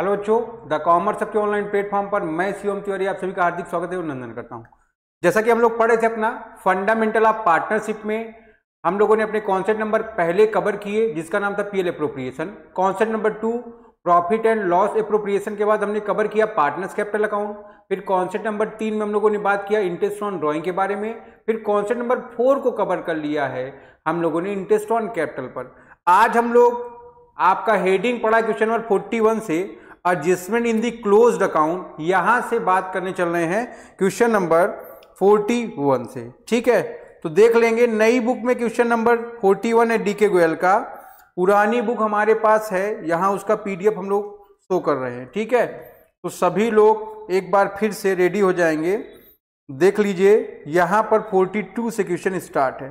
Hello बच्चों, the commerce के online platform पर मैं शिवम तिवारी आप सभी का हार्दिक स्वागत एवं अभिनंदन करता हूं। जैसा कि हम लोग पढ़े थे अपना फंडामेंटल ऑफ पार्टनरशिप में, हम लोगों ने अपने कॉन्सेप्ट नंबर पहले कवर किए जिसका नाम था PL appropriation. Concept number 2 profit and loss appropriation के बाद हमने कवर किया पार्टनर्स कैपिटल अकाउंट। फिर कॉन्सेप्ट नंबर 3 में हम लोगों ने बात किया इंटरेस्ट ऑन ड्रॉइंग के बारे में। फिर कॉन्सेप्ट नंबर 4 को कवर कर लिया है हम लोगों ने इंटरेस्ट ऑन कैपिटल पर। आज हम लोग आपका हेडिंग पढ़ा क्वेश्चन नंबर 41 से adjustment in the closed account, यहां से बात करने चल रहे हैं क्वेश्चन नंबर 41 से। ठीक है, तो देख लेंगे नई बुक में क्वेश्चन नंबर 41 है डीके गोयल का, पुरानी बुक हमारे पास है, यहां उसका पीडीएफ हम लोग शो कर रहे हैं। ठीक है, तो सभी लोग एक बार फिर से रेडी हो जाएंगे। देख लीजिए यहां पर 42 से क्वेश्चन स्टार्ट है।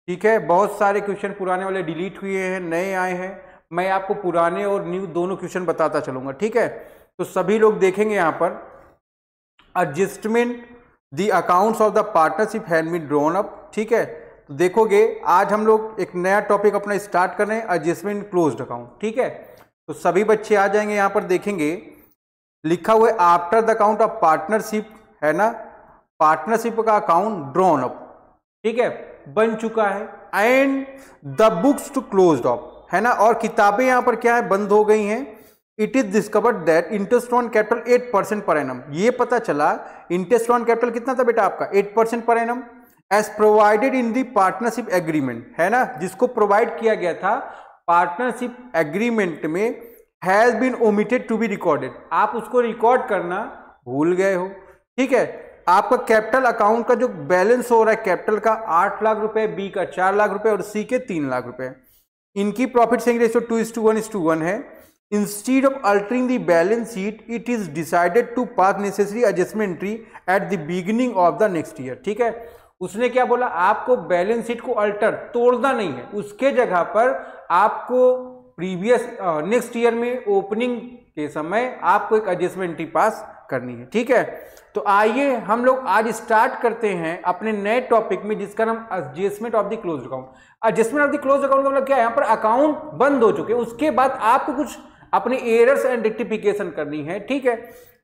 ठीक है, बहुत सारे क्वेश्चन पुराने वाले डिलीट हुए हैं, नए आए हैं। मैं आपको पुराने और न्यू दोनों क्वेश्चन बताता चलूंगा। ठीक है, तो सभी लोग देखेंगे यहां पर adjustment the accounts of the partnership had been drawn up. ठीक है, तो देखोगे आज हम लोग एक नया टॉपिक अपना स्टार्ट कर रहे हैं, एडजस्टमेंट क्लोज्ड अकाउंट। ठीक है, तो सभी बच्चे आ जाएंगे, यहां पर देखेंगे लिखा हुआ है after the account of partnership, है ना, पार्टनरशिप का अकाउंट ड्रॉन अप। ठीक है, बन चुका है and the books to closed off, है ना, और किताबें यहां पर क्या है, बंद हो गई हैं। It is discovered that interest on capital 8% पर एनम, ये पता चला इंटरेस्ट ऑन कैपिटल कितना था बेटा आपका 8% पर annum as provided in the partnership agreement, है ना, जिसको प्रोवाइड किया गया था पार्टनरशिप एग्रीमेंट में, has been omitted to be recorded, आप उसको रिकॉर्ड करना भूल गए हो। ठीक है, आपका कैपिटल अकाउंट का जो बैलेंस हो रहा है कैपिटल का 8 लाख रुपए, बी का 4 लाख रुपए और सी के 3 लाख रुपए। इनकी प्रॉफिट शेयरिंग रेशियो 2:1 है। Instead of altering the balance sheet it is decided to pass necessary adjustment entry at the beginning of the next year. ठीक है, उसने क्या बोला, आपको बैलेंस शीट को अल्टर तोड़ना नहीं है, उसके जगह पर आपको प्रीवियस नेक्स्ट ईयर में ओपनिंग के समय आपको एक एडजस्टमेंट एंट्री पास करनी है। ठीक है, तो आइए हम लोग आज स्टार्ट करते हैं अपने नए टॉपिक में जिसका नाम adjustment of the closed account. Adjustment of the closed account का मतलब क्या है, यहाँ पर अकाउंट बंद हो चुके हैं, उसके बाद आपको कुछ अपने एरर्स एंड रेक्टिफिकेशन करनी है। ठीक है,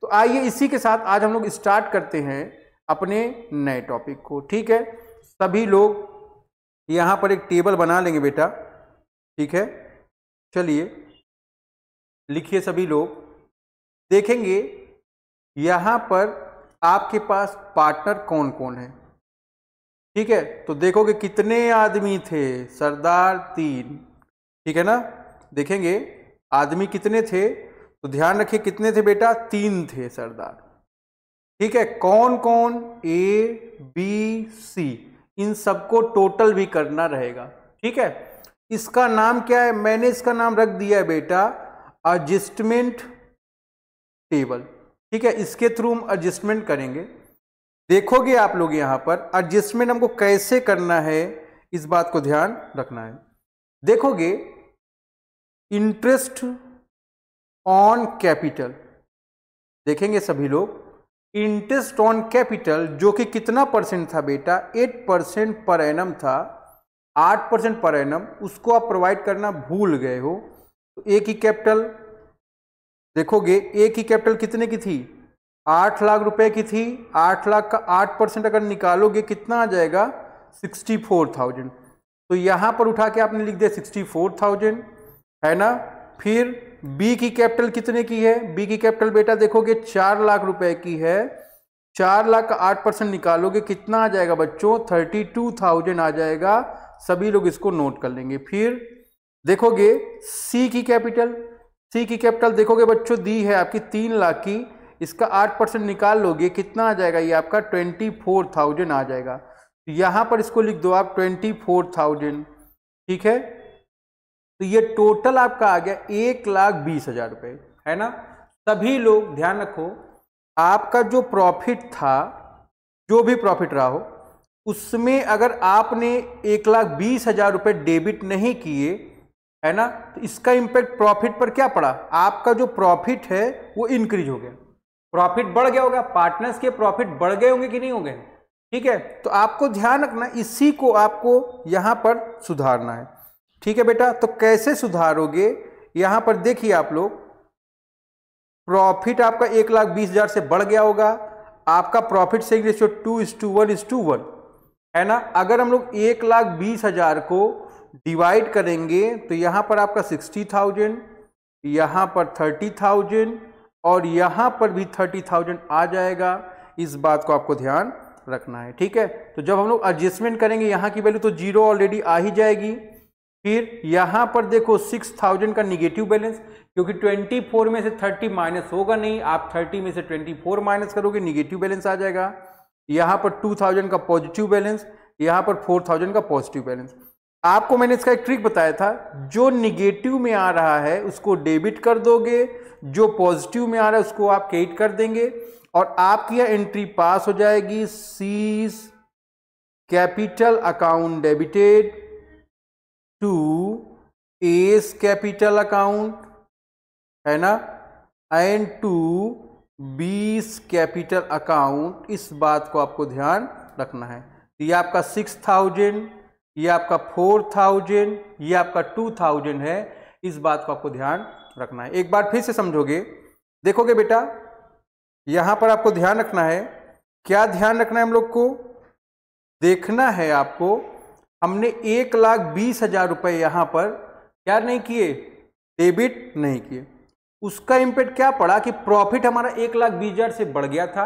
तो आइए इसी के साथ आज हम लोग स्टार्ट करते हैं अपने नए टॉपिक को। ठीक है, सभी लोग यहां पर एक टेबल बना लेंगे बेटा। ठीक है, चलिए लिखिए, सभी लोग देखेंगे यहां पर आपके पास पार्टनर कौन कौन है। ठीक है, तो देखोगे कितने आदमी थे, सरदार 3। ठीक है ना, देखेंगे आदमी कितने थे, तो ध्यान रखिए कितने थे बेटा, 3 थे सरदार। ठीक है, कौन कौन, ए बी सी, इन सबको टोटल भी करना रहेगा। ठीक है, इसका नाम क्या है, मैंने इसका नाम रख दिया है बेटा एडजस्टमेंट टेबल। ठीक है, इसके थ्रू हम एडजस्टमेंट करेंगे। देखोगे आप लोग यहां पर एडजस्टमेंट हमको कैसे करना है, इस बात को ध्यान रखना है। देखोगे इंटरेस्ट ऑन कैपिटल, देखेंगे सभी लोग इंटरेस्ट ऑन कैपिटल जो कि कितना परसेंट था बेटा, 8% पर एनम था, 8% पर एनम, उसको आप प्रोवाइड करना भूल गए हो। तो एक ही कैपिटल देखोगे, एक ही कैपिटल कितने की थी, 8 लाख रुपए की थी। 8 लाख का 8% अगर निकालोगे कितना आ जाएगा, 64,000। तो यहां पर उठा के आपने लिख दिया 64,000, है ना। फिर बी की कैपिटल कितने की है, बी की कैपिटल बेटा देखोगे 4 लाख रुपए की है। 4 लाख का 8% निकालोगे कितना आ जाएगा बच्चों, 32,000 आ जाएगा। सभी लोग इसको नोट कर लेंगे। फिर देखोगे सी की कैपिटल, सी की कैपिटल देखोगे बच्चों दी है आपकी 3 लाख की, इसका 8% निकाल लोगे कितना आ जाएगा, ये आपका 24,000 आ जाएगा। तो यहां पर इसको लिख दो आप 24,000। ठीक है, तो ये टोटल आपका आ गया 1,20,000 रुपए, है ना। सभी लोग ध्यान रखो, आपका जो प्रॉफिट था, जो भी प्रॉफिट रहा हो, उसमें अगर आपने 1,20,000 रुपए डेबिट नहीं किए, है ना, तो इसका इंपैक्ट प्रॉफिट पर क्या पड़ा, आपका जो प्रॉफिट है वो इंक्रीज हो गया, प्रॉफिट बढ़ गया होगा, पार्टनर्स के प्रॉफिट बढ़ गए होंगे कि नहीं होंगे। ठीक है, तो आपको ध्यान रखना, इसी को आपको यहां पर सुधारना है। ठीक है बेटा, तो कैसे सुधारोगे, यहां पर देखिए आप लोग, प्रॉफिट आपका 1,20,000 से बढ़ गया होगा, आपका प्रॉफिट सेलिंग रेशियो 2:1 है ना। अगर हम लोग 1,20,000 को डिवाइड करेंगे तो यहां पर आपका 60,000, यहां पर 30,000 और यहां पर भी 30,000 आ जाएगा। इस बात को आपको ध्यान रखना है, ठीक है। तो जब हम लोग एडजस्टमेंट करेंगे यहां की वैल्यू तो 0 ऑलरेडी आ ही जाएगी। फिर यहां पर देखो 6,000 का निगेटिव बैलेंस, क्योंकि 24 में से 30 माइनस होगा नहीं, आप 30 में से 24 माइनस करोगे, निगेटिव बैलेंस आ जाएगा। यहां पर 2,000 का पॉजिटिव बैलेंस, यहां पर 4,000 का पॉजिटिव बैलेंस। आपको मैंने इसका एक ट्रिक बताया था, जो निगेटिव में आ रहा है उसको डेबिट कर दोगे, जो पॉजिटिव में आ रहा है उसको आप क्रेडिट कर देंगे और आपकी यह एंट्री पास हो जाएगी। C's capital account debited to S capital account, है ना, and to B's capital account. इस बात को आपको ध्यान रखना है। ये आपका 6,000, ये आपका 4,000, ये आपका 2,000 है। इस बात को आपको ध्यान रखना है। एक बार फिर से समझोगे, देखोगे बेटा, यहां पर आपको ध्यान रखना है। क्या ध्यान रखना है हम लोग को? देखना है आपको, हमने 1,20,000 रुपए यहां पर क्या नहीं किए, डेबिट नहीं किए। उसका इंपैक्ट क्या पड़ा कि प्रॉफिट हमारा 1,20,000 से बढ़ गया था,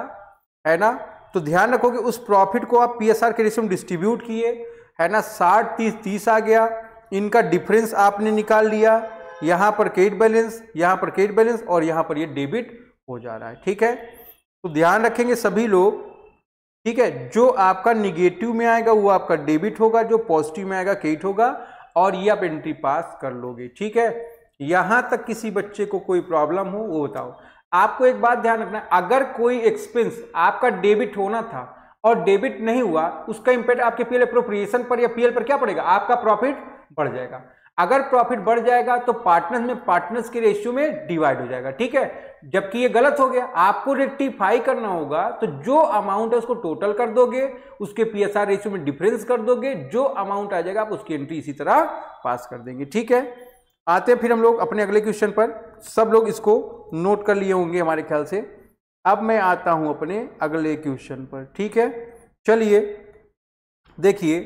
है ना। तो ध्यान रखोगे उस प्रॉफिट को आप पीएसआर के रेशियो में डिस्ट्रीब्यूट किए, है ना। 60-30-30 आ गया, इनका डिफरेंस आपने निकाल लिया। यहां पर क्रेडिट बैलेंस, यहां पर क्रेडिट बैलेंस और यहां पर ये डेबिट हो जा रहा है, ठीक है। तो ध्यान रखेंगे सभी लोग, ठीक है। जो आपका निगेटिव में आएगा वो आपका डेबिट होगा, जो पॉजिटिव में आएगा क्रेडिट होगा, और ये आप एंट्री पास कर लोगे, ठीक है। यहां तक किसी बच्चे को कोई प्रॉब्लम हो वो बताओ। आपको एक बात ध्यान रखना है, अगर कोई एक्सपेंस आपका डेबिट होना था और डेबिट नहीं हुआ, उसका इंपैक्ट आपके पीएल एप्रोप्रिएशन पर या पीएल पर क्या पड़ेगा, आपका प्रॉफिट बढ़ जाएगा। अगर प्रॉफिट बढ़ जाएगा तो पार्टनर्स में पार्टनर्स के रेशियो में डिवाइड हो जाएगा, ठीक है। जबकि ये गलत हो गया, आपको रेक्टिफाई करना होगा। तो जो अमाउंट है उसको टोटल कर दोगे, उसके पीएसआर रेशियो में डिफरेंस कर दोगे, जो अमाउंट आ जाएगा आप उसकी एंट्री इसी तरह पास कर देंगे, ठीक है। आते हैं फिर हम लोग अपने अगले क्वेश्चन पर। सब लोग इसको नोट कर लिए होंगे हमारे ख्याल से। अब मैं आता हूं अपने अगले क्वेश्चन पर, ठीक है। चलिए देखिए,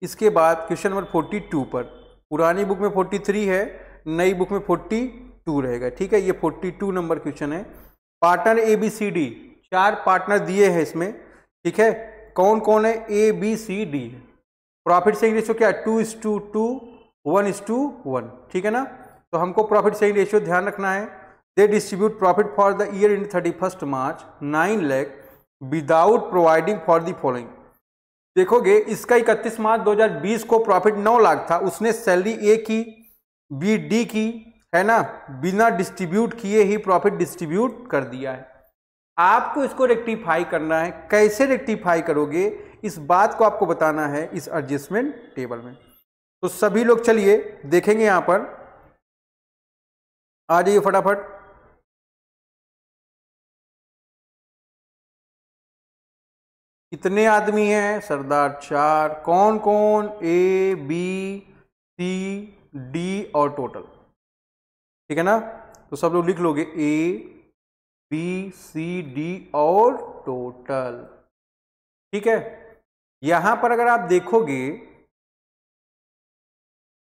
इसके बाद क्वेश्चन नंबर 42 पर। पुरानी बुक में 43 है, नई बुक में 42 रहेगा, ठीक है। ये 42 नंबर क्वेश्चन है। पार्टनर ABCD, 4 पार्टनर दिए हैं इसमें, ठीक है। कौन कौन है? ABCD। प्रॉफिट शेयरिंग रेशियो क्या है? 2:2, 1:1, ठीक है ना। तो हमको प्रॉफिट शेयरिंग रेशियो ध्यान रखना है। They distribute profit for the year in 31 March 9 lakh without providing for the following. देखोगे इसका 31 मार्च 2020 को प्रॉफिट 9 लाख था, उसने सैलरी ए की, बी डी की, है ना, बिना डिस्ट्रीब्यूट किए ही प्रॉफिट डिस्ट्रीब्यूट कर दिया है। आपको इसको रेक्टिफाई करना है। कैसे रेक्टिफाई करोगे, इस बात को आपको बताना है इस एडजस्टमेंट टेबल में। तो सभी लोग चलिए देखेंगे, यहां पर आ जाइए फटाफट। कितने आदमी हैं सरदार? 4। कौन कौन? A B C D और टोटल, ठीक है ना। तो सब लोग लिख लोगे A B C D और टोटल, ठीक है। यहां पर अगर आप देखोगे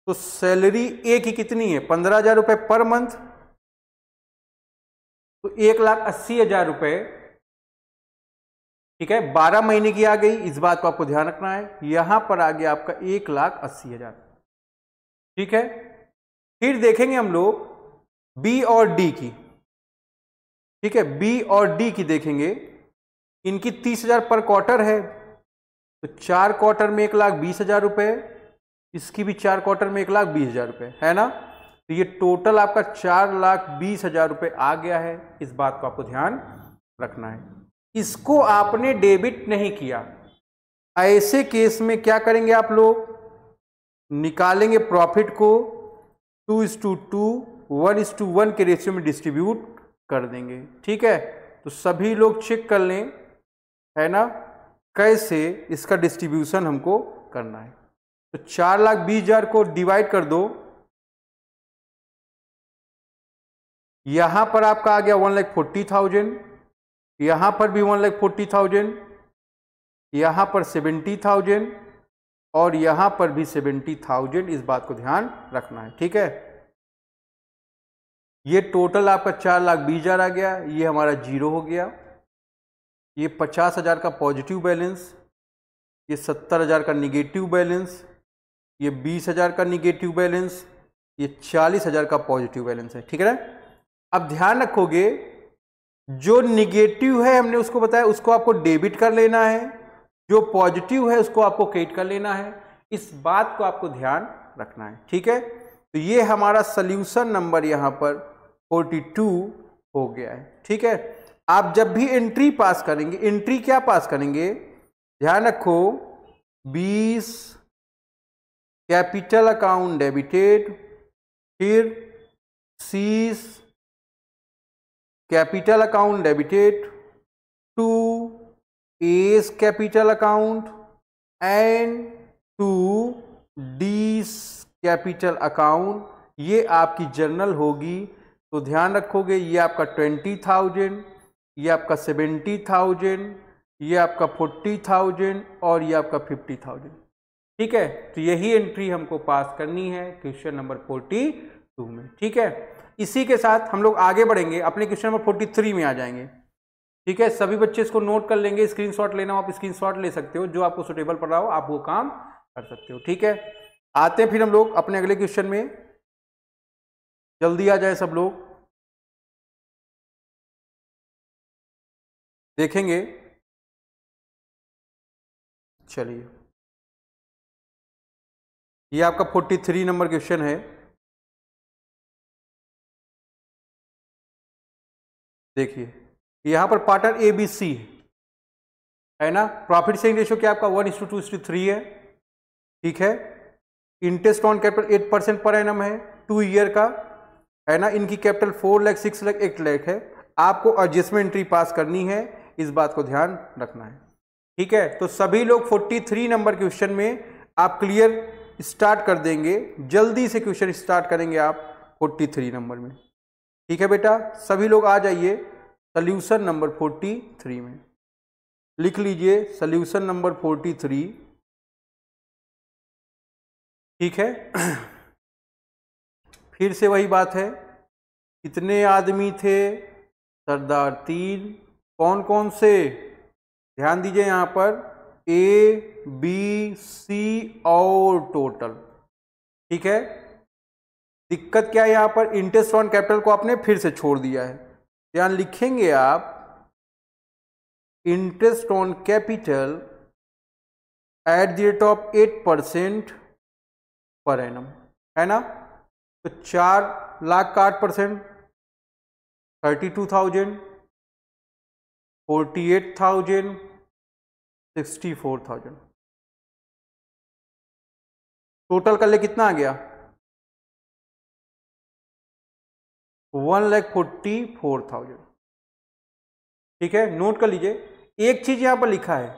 तो सैलरी ए की कितनी है? 15,000 रुपए पर मंथ, तो 1,80,000 रुपए, ठीक है। 12 महीने की आ गई, इस बात को आपको ध्यान रखना है। यहां पर आ गया आपका 1,80,000, ठीक है। फिर देखेंगे हम लोग बी और डी की, ठीक है। बी और डी की देखेंगे, इनकी 30,000 पर क्वार्टर है, तो 4 क्वार्टर में 1,20,000 रुपए, इसकी भी 4 क्वार्टर में 1,20,000 रुपए, है ना। तो ये टोटल आपका 4,20,000 रुपए आ गया है। इस बात को आपको ध्यान रखना है। इसको आपने डेबिट नहीं किया, ऐसे केस में क्या करेंगे आप लोग? निकालेंगे प्रॉफिट को 2:2, 1:1 के रेशियो में डिस्ट्रीब्यूट कर देंगे, ठीक है। तो सभी लोग चेक कर लें, है ना, कैसे इसका डिस्ट्रीब्यूशन हमको करना है। तो 4,20,000 को डिवाइड कर दो यहां पर आपका आ गया 1,40,000, यहां पर भी 1,40,000, यहां पर 70,000 और यहां पर भी 70,000। इस बात को ध्यान रखना है, ठीक है। ये टोटल आपका 4,20,000 आ गया, ये हमारा जीरो हो गया। ये 50,000 का पॉजिटिव बैलेंस, ये 70,000 का निगेटिव बैलेंस, ये 20,000 का निगेटिव बैलेंस, ये 40,000 का पॉजिटिव बैलेंस है, ठीक है ना। अब ध्यान रखोगे, जो निगेटिव है हमने उसको बताया, उसको आपको डेबिट कर लेना है, जो पॉजिटिव है उसको आपको क्रेडिट कर लेना है। इस बात को आपको ध्यान रखना है, ठीक है। तो ये हमारा सॉल्यूशन नंबर यहां पर 42 हो गया है, ठीक है। आप जब भी एंट्री पास करेंगे, एंट्री क्या पास करेंगे, ध्यान रखो, 20 कैपिटल अकाउंट डेबिटेड, फिर 30 capital account debited to S capital account and to D's capital account. ये आपकी जर्नल होगी। तो ध्यान रखोगे, ये आपका 20,000, ये आपका 70,000, ये आपका 40,000 और ये आपका 50,000, ठीक है। तो यही एंट्री हमको पास करनी है क्वेश्चन नंबर 42 में, ठीक है। इसी के साथ हम लोग आगे बढ़ेंगे, अपने क्वेश्चन नंबर 43 में आ जाएंगे, ठीक है। सभी बच्चे इसको नोट कर लेंगे, स्क्रीनशॉट लेना हो आप स्क्रीनशॉट ले सकते हो, जो आपको सुटेबल पड़ रहा हो आप वो काम कर सकते हो, ठीक है। आते हैं फिर हम लोग अपने अगले क्वेश्चन में, जल्दी आ जाए सब लोग, देखेंगे। चलिए, ये आपका 43 नंबर क्वेश्चन है। देखिए, यहां पर पार्टनर ए बी सी है ना। प्रॉफिट शेयरिंग रेशियो क्या आपका 1:2:3 है, ठीक है। इंटरेस्ट ऑन कैपिटल 8% पर एनम है, 2 ईयर का है ना। इनकी कैपिटल 4 लाख, 6 लाख, 8 लाख है। आपको एडजस्टमेंट एंट्री पास करनी है, इस बात को ध्यान रखना है, ठीक है। तो सभी लोग 43 नंबर क्वेश्चन में आप क्लियर स्टार्ट कर देंगे, जल्दी से क्वेश्चन स्टार्ट करेंगे आप 43 नंबर में, ठीक है बेटा। सभी लोग आ जाइए सॉल्यूशन नंबर 43 में, लिख लीजिए सॉल्यूशन नंबर 43, ठीक है। फिर से वही बात है, कितने आदमी थे, सरदार 3, कौन कौन से, ध्यान दीजिए यहां पर ए बी सी और टोटल, ठीक है। दिक्कत क्या है यहां पर, इंटरेस्ट ऑन कैपिटल को आपने फिर से छोड़ दिया है। ध्यान लिखेंगे आप, interest on capital at the rate of 8% पर एनम, है ना। तो 4 लाख का 8%, 32,000, 48,000, 64,000, टोटल कर ले कितना आ गया, 1,44,000, ठीक है। नोट कर लीजिए, एक चीज यहां पर लिखा है,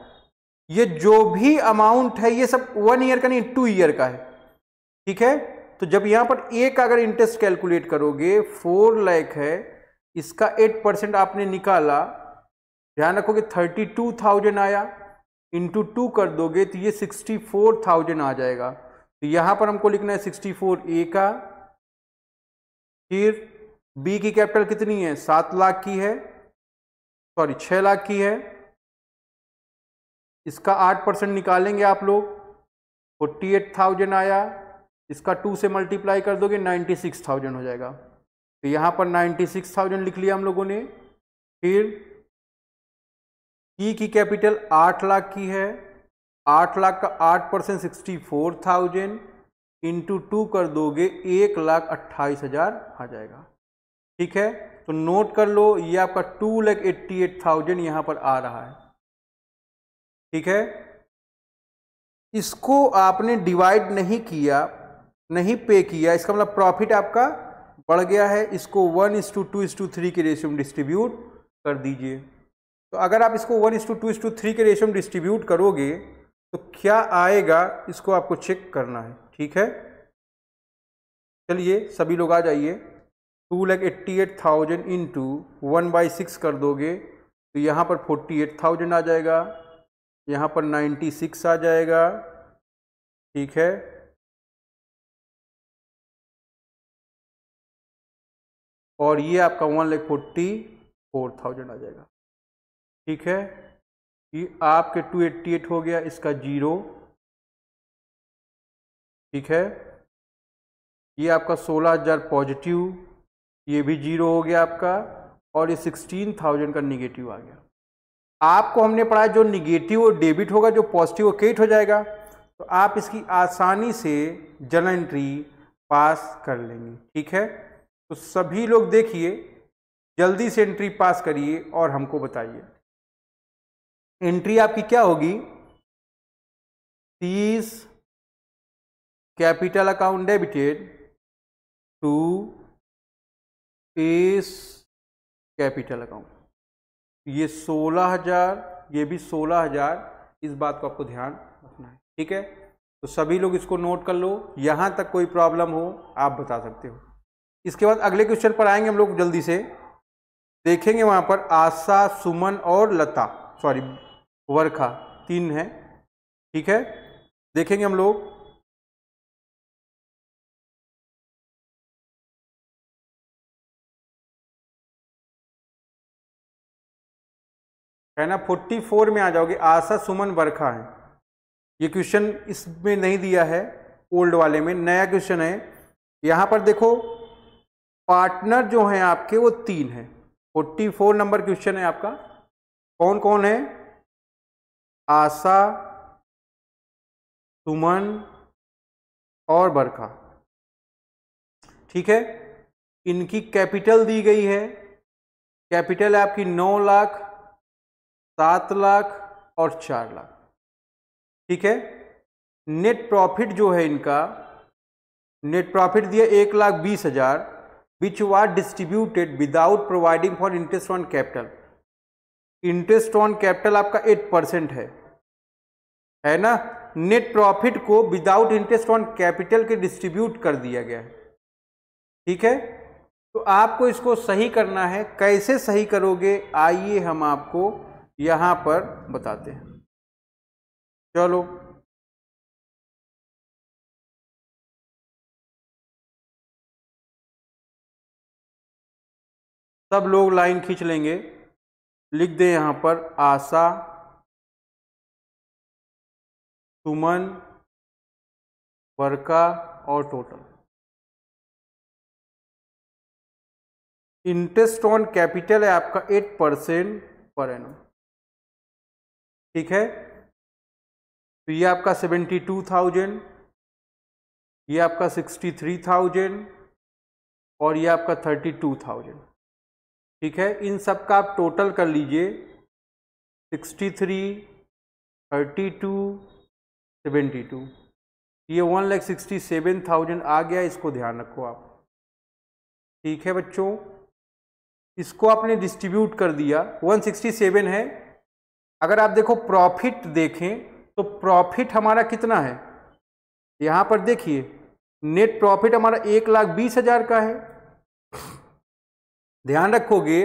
ये जो भी अमाउंट है ये सब 1 ईयर का नहीं 2 ईयर का है, ठीक है। तो जब यहां पर ए का अगर इंटरेस्ट कैलकुलेट करोगे 4 लाख है, इसका 8% आपने निकाला, ध्यान रखोगे 32,000 आया, इंटू 2 कर दोगे तो ये 64,000 आ जाएगा। तो यहां पर हमको लिखना है 64 ए का, फिर बी की कैपिटल कितनी है, 7 लाख की है, सॉरी 6 लाख की है, इसका 8% निकालेंगे आप लोग, 48,000 आया, इसका 2 से मल्टीप्लाई कर दोगे 96,000 हो जाएगा। तो यहाँ पर 96,000 लिख लिया हम लोगों ने। फिर ई की कैपिटल 8 लाख की है, 8 लाख का 8% 64,000 इंटू 2 कर दोगे 1,28,000 आ जाएगा, ठीक है। तो नोट कर लो, ये आपका 2,88,000 यहाँ पर आ रहा है, ठीक है। इसको आपने डिवाइड नहीं किया, नहीं पे किया, इसका मतलब प्रॉफिट आपका बढ़ गया है। इसको 1:2:3 के रेशियो में डिस्ट्रीब्यूट कर दीजिए। तो अगर आप इसको 1:2:3 के रेशियो में डिस्ट्रीब्यूट करोगे तो क्या आएगा, इसको आपको चेक करना है, ठीक है। चलिए सभी लोग आ जाइए। 2,88,000 इंटू 1/6 कर दोगे तो यहाँ पर 48,000 आ जाएगा, यहाँ पर 96 आ जाएगा, ठीक है। और ये आपका 1,44,000 आ जाएगा, ठीक है। ये आपके 288 हो गया, इसका 0, ठीक है। ये आपका 16,000 पॉजिटिव, ये भी 0 हो गया आपका, और ये 16,000 का निगेटिव आ गया। आपको हमने पढ़ा जो निगेटिव और डेबिट होगा, जो पॉजिटिव और क्रेडिट हो जाएगा, तो आप इसकी आसानी से जर्नल एंट्री पास कर लेंगे, ठीक है। तो सभी लोग देखिए, जल्दी से एंट्री पास करिए और हमको बताइए। एंट्री आपकी क्या होगी? 30 कैपिटल अकाउंट डेबिटेड टू इस कैपिटल अकाउंट, ये 16,000, ये भी 16,000, इस बात को आपको ध्यान रखना है, ठीक है। तो सभी लोग इसको नोट कर लो, यहां तक कोई प्रॉब्लम हो आप बता सकते हो। इसके बाद अगले क्वेश्चन पर आएंगे हम लोग, जल्दी से देखेंगे। वहां पर आशा, सुमन और लता, सॉरी वर्षा, 3 है, ठीक है। देखेंगे हम लोग। है ना, 44 में आ जाओगे। आशा, सुमन, वर्षा है। ये क्वेश्चन इसमें नहीं दिया है, ओल्ड वाले में, नया क्वेश्चन है। यहां पर देखो पार्टनर जो है आपके वो 3 है। 44 नंबर क्वेश्चन है आपका। कौन कौन है? आशा, सुमन और वर्षा, ठीक है। इनकी कैपिटल दी गई है। कैपिटल है आपकी 9 लाख, 7 लाख और 4 लाख, ठीक है। नेट प्रॉफिट जो है इनका, नेट प्रॉफिट दिया 1,20,000, which was distributed without providing for interest on capital. Interest on capital आपका 8% है ना। नेट प्रॉफिट को विदाउट इंटरेस्ट ऑन कैपिटल के डिस्ट्रीब्यूट कर दिया गया है, ठीक है। तो आपको इसको सही करना है। कैसे सही करोगे, आइए हम आपको यहां पर बताते हैं। चलो, सब लोग लाइन खींच लेंगे, लिख दें यहां पर आशा, सुमन, वर्षा और टोटल। इंटरेस्ट ऑन कैपिटल है आपका 8% पर एनम, ठीक है। तो ये आपका 72,000, ये आपका 63,000 और ये आपका 32,000, ठीक है। इन सब का आप टोटल कर लीजिए, 63, 32, 72, ये 1,67,000 आ गया। इसको ध्यान रखो आप, ठीक है बच्चों। इसको आपने डिस्ट्रीब्यूट कर दिया, 167 है। अगर आप देखो प्रॉफिट देखें तो प्रॉफिट हमारा कितना है, यहां पर देखिए नेट प्रॉफिट हमारा 1,20,000 का है। ध्यान रखोगे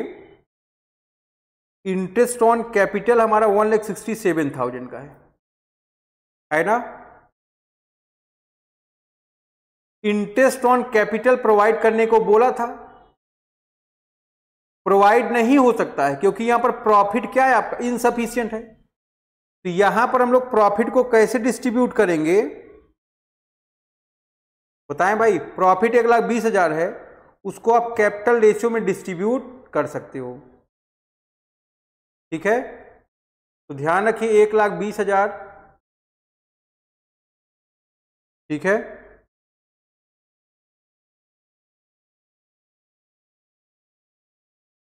इंटरेस्ट ऑन कैपिटल हमारा 1,67,000 का है ना। इंटरेस्ट ऑन कैपिटल प्रोवाइड करने को बोला था, प्रोवाइड नहीं हो सकता है क्योंकि यहां पर प्रॉफिट क्या है आपका, इनसफिशिएंट है। तो यहां पर हम लोग प्रॉफिट को कैसे डिस्ट्रीब्यूट करेंगे बताएं भाई। प्रॉफिट 1,20,000 है, उसको आप कैपिटल रेशियो में डिस्ट्रीब्यूट कर सकते हो, ठीक है। तो ध्यान रखिए 1,20,000, ठीक है।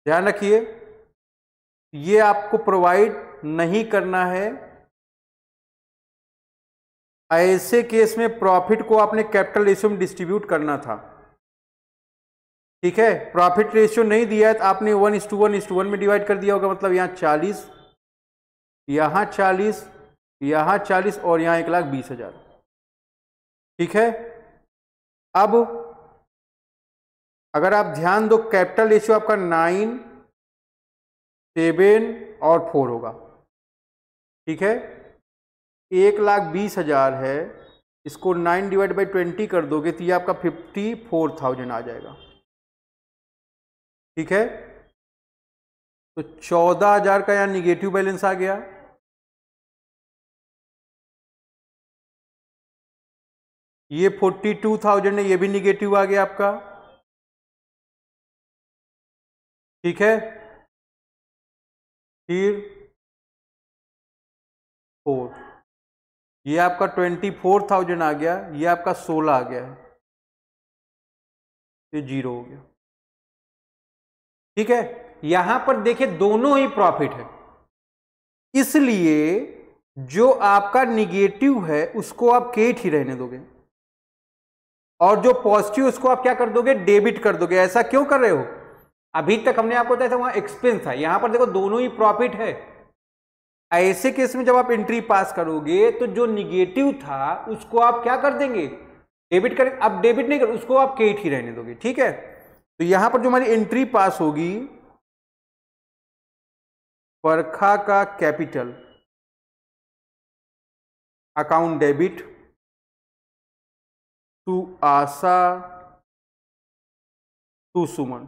ध्यान रखिए ये आपको प्रोवाइड नहीं करना है। ऐसे केस में प्रॉफिट को आपने कैपिटल रेशियो में डिस्ट्रीब्यूट करना था, ठीक है। प्रॉफिट रेशियो नहीं दिया है तो आपने 1:1:1 में डिवाइड कर दिया होगा, मतलब यहां 40, यहां 40, यहां 40 और यहां 1,20,000, ठीक है। अब अगर आप ध्यान दो कैपिटल रेशियो आपका 9, 7 और 4 होगा, ठीक है। 1,20,000 है, इसको 9 डिवाइड बाई 20 कर दोगे तो ये आपका 54,000 आ जाएगा, ठीक है। तो 14,000 का यहाँ निगेटिव बैलेंस आ गया। ये 42,000 है, ये भी निगेटिव आ गया आपका, ठीक है। फिर 4, ये आपका 24,000 आ गया, ये आपका 16 आ गया है, ये 0 हो गया, ठीक है। यहां पर देखिए दोनों ही प्रॉफिट है, इसलिए जो आपका निगेटिव है उसको आप केट ही रहने दोगे और जो पॉजिटिव उसको आप क्या कर दोगे, डेबिट कर दोगे। ऐसा क्यों कर रहे हो? अभी तक हमने आपको बताया था वहां एक्सपेंस था, यहां पर देखो दोनों ही प्रॉफिट है। ऐसे केस में जब आप एंट्री पास करोगे तो जो निगेटिव था उसको आप क्या कर देंगे, डेबिट कर। अब डेबिट नहीं कर, उसको आप केट ही रहने दोगे, ठीक है। तो यहां पर जो हमारी एंट्री पास होगी, परखा का capital account debit to Asha to Suman,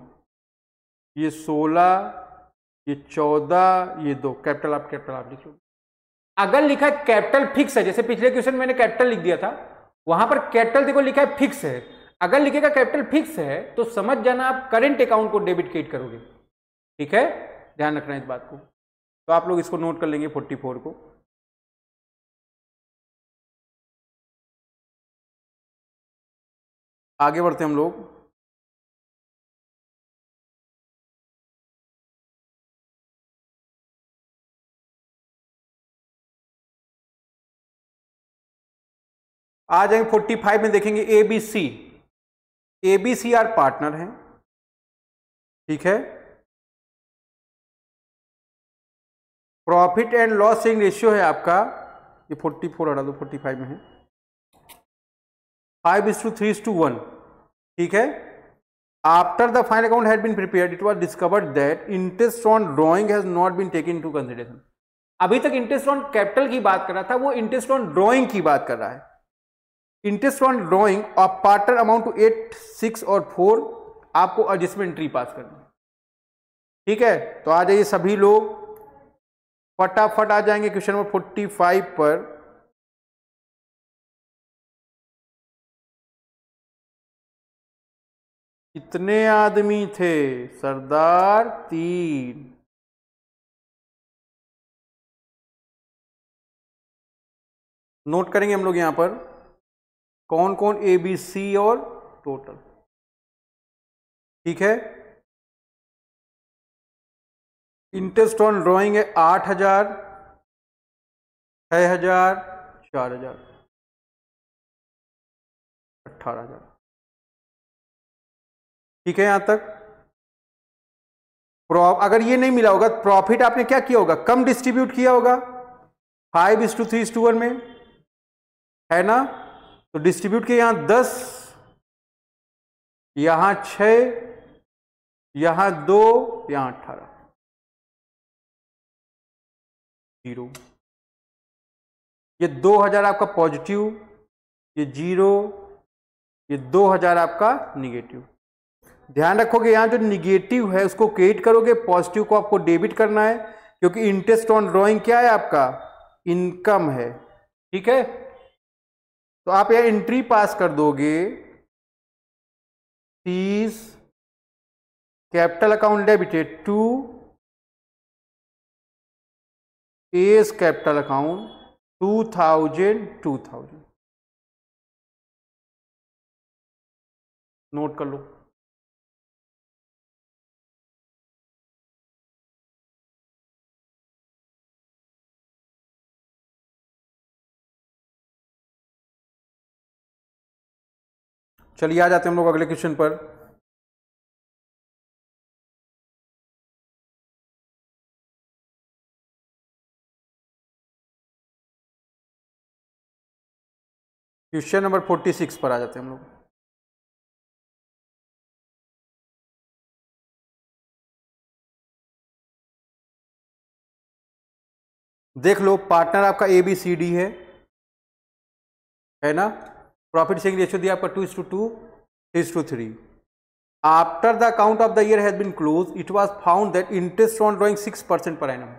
ये 16, ये 14, ये 2, कैपिटल आप लिख लो। अगर लिखा है कैपिटल फिक्स है, जैसे पिछले क्वेश्चन मैंने कैपिटल लिख दिया था, वहां पर कैपिटल देखो लिखा है फिक्स है। अगर लिखेगा कैपिटल फिक्स है तो समझ जाना आप करंट अकाउंट को डेबिट केट करोगे, ठीक है। ध्यान रखना इस बात को। तो आप लोग इसको नोट कर लेंगे 44 को। आगे बढ़ते हम लोग। आ जाएंगे 45 में, देखेंगे एबीसी। एबीसी आर पार्टनर हैं, ठीक है। Profit and loss sharing ratio है आपका, ये 44 हटा दो, 45 में है 5:3:1, ठीक है। After the final account had been prepared it was discovered that interest on drawing has not been taken into consideration. अभी तक इंटरेस्ट ऑन कैपिटल की बात कर रहा था, वो इंटरेस्ट ऑन ड्रॉइंग की बात कर रहा है। Interest on drawing of partner amount to 8, 6 और 4, आपको एडजस्टमेंट एंट्री पास करनी, ठीक है। तो आ जाइए सभी लोग, फटाफट आ जाएंगे क्वेश्चन नंबर 45 पर। कितने आदमी थे सरदार? 3। नोट करेंगे हम लोग यहां पर कौन कौन ए बी सी और टोटल, ठीक है। इंटरेस्ट ऑन ड्रॉइंग है 8,000, 6,000, 4,000, 18,000, ठीक है। यहां तक अगर ये नहीं मिला होगा, प्रॉफिट आपने क्या किया होगा, कम डिस्ट्रीब्यूट किया होगा 5:3:1 में, है ना। तो डिस्ट्रीब्यूट किया यहां 10, यहां 6, यहां 2, यहां 18, 0। ये 2,000 आपका पॉजिटिव, ये 0, ये 2,000 आपका निगेटिव। ध्यान रखोगे यहां जो निगेटिव है उसको क्रेडिट करोगे, पॉजिटिव को आपको डेबिट करना है, क्योंकि इंटरेस्ट ऑन ड्रॉइंग क्या है आपका, इनकम है, ठीक है। तो आप यह एंट्री पास कर दोगे 30, capital account debited to S capital account 2,000, 2,000, note कर लो। चलिए आ जाते हैं हम लोग अगले क्वेश्चन पर। क्वेश्चन नंबर 46 पर आ जाते हैं हम लोग। देख लो पार्टनर आपका ABCD है ना। प्रॉफिट शेयरिंग रेशियो दिया आपका 2:2, 3:3। After the account of the year has been close it was found that interest on drawing 6% पर एनम।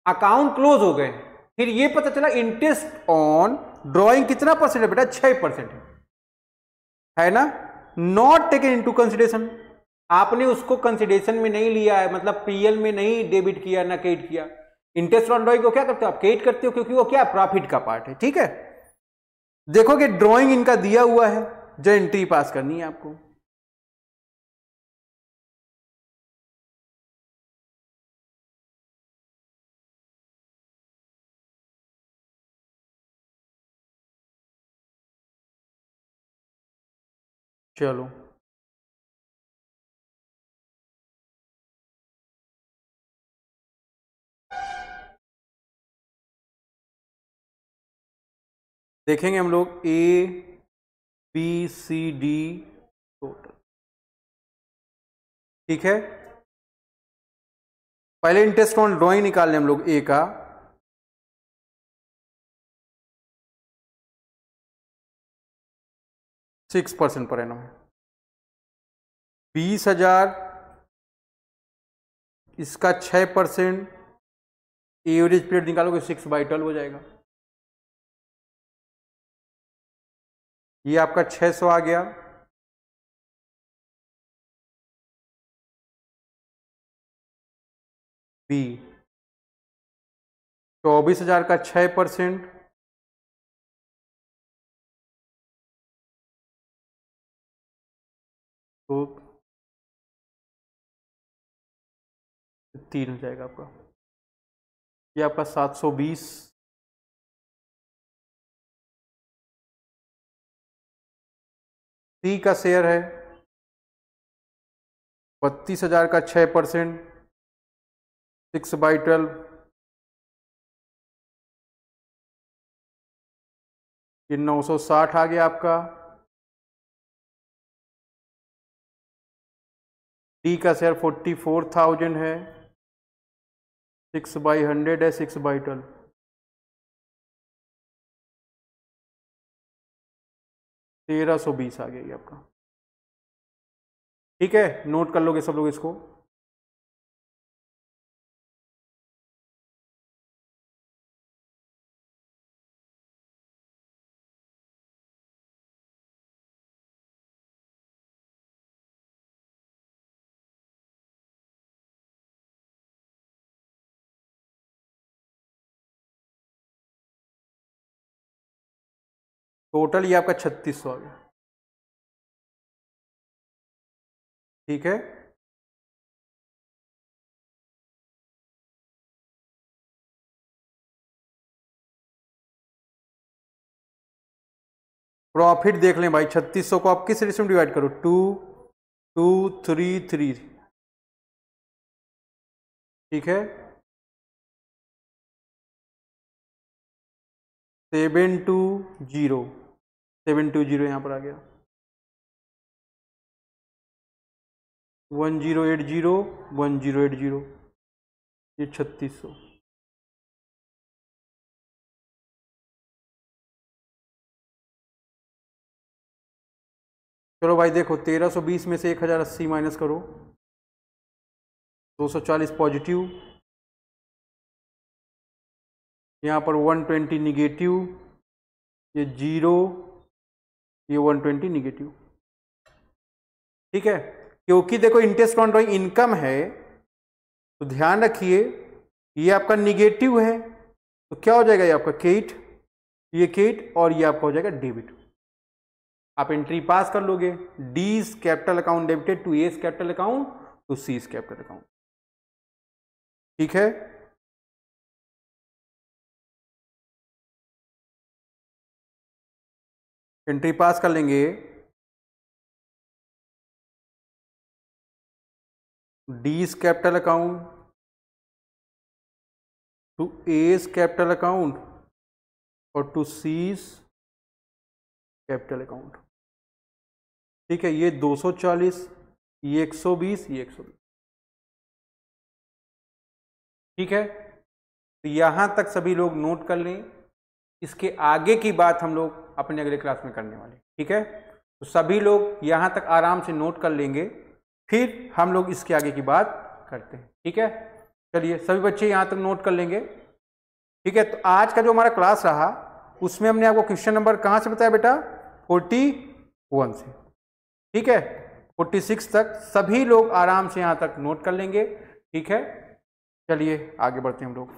अकाउंट क्लोज हो गए, फिर ये पता चला इंटरेस्ट ऑन ड्रॉइंग कितना परसेंट है बेटा, 6% है ना। नॉट टेकन इनटू कंसिडरेशन, आपने उसको कंसिडरेशन में नहीं लिया है, मतलब PL में नहीं डेबिट किया ना क्रेडिट किया। इंटरेस्ट ऑन ड्रॉइंग को क्या करते हो आप, क्रेडिट करते हो, क्योंकि वो क्या प्रॉफिट का पार्ट है। ठीक है, देखोगे ड्राइंग इनका दिया हुआ है, जो एंट्री पास करनी है आपको। चलो देखेंगे हम लोग ABCD टोटल। ठीक है, पहले इंटरेस्ट ऑन ड्रॉइंग निकाल लें हम लोग A का। सिक्स परसेंट पर एनम, 20,000 इसका 6%, एवरेज पीरियड निकालोगे 6/12 हो जाएगा। ये आपका 600 आ गया। B 24,000 का 6%, तो 3 हो जाएगा आपका। ये आपका 720। C का शेयर है 32,000 का 6%, 6/12, ये 960 आ गया आपका। D का शेयर 44,000 है, 6/100 है, 6/12, 1320 आ गया ये आपका। ठीक है, नोट कर लोगे सब लोग इसको। टोटल ये आपका 3600 आ गया। ठीक है, प्रॉफिट देख लें भाई। 3600 को आप किस रेशियो में डिवाइड करो, 2 2 3 3। ठीक है, 720, 720 यहां पर आ गया। 1080, 1080, ये 3600। चलो भाई देखो, 1320 में से 1080 माइनस करो, 240 पॉजिटिव, यहाँ पर 120 निगेटिव, ये 0, ये 120 निगेटिव। ठीक है, क्योंकि देखो इंटरेस्ट ऑन ड्रॉइंग इनकम है, तो ध्यान रखिए ये आपका निगेटिव है, तो क्या हो जाएगा, ये आपका क्रेडिट, ये क्रेडिट, और ये आपका हो जाएगा डेबिट। आप एंट्री पास कर लोगे, D's capital account debited to A's capital account to C's capital account. ठीक है, एंट्री पास कर लेंगे। D's capital account to A's capital account और टू C's कैपिटल अकाउंट। ठीक है, ये 240, ये 120, ये 120। ठीक है, तो यहाँ तक सभी लोग नोट कर लें, इसके आगे की बात हम लोग अपने अगले क्लास में करने वाले, ठीक है। तो सभी लोग यहाँ तक आराम से नोट कर लेंगे, फिर हम लोग इसके आगे की बात करते हैं, ठीक है। चलिए सभी बच्चे यहाँ तक नोट कर लेंगे, ठीक है। तो आज का जो हमारा क्लास रहा उसमें हमने आपको क्वेश्चन नंबर कहाँ से बताया बेटा, 41 से, ठीक है, 46 तक सभी लोग आराम से यहाँ तक नोट कर लेंगे, ठीक है। चलिए आगे बढ़ते हैं हम लोग।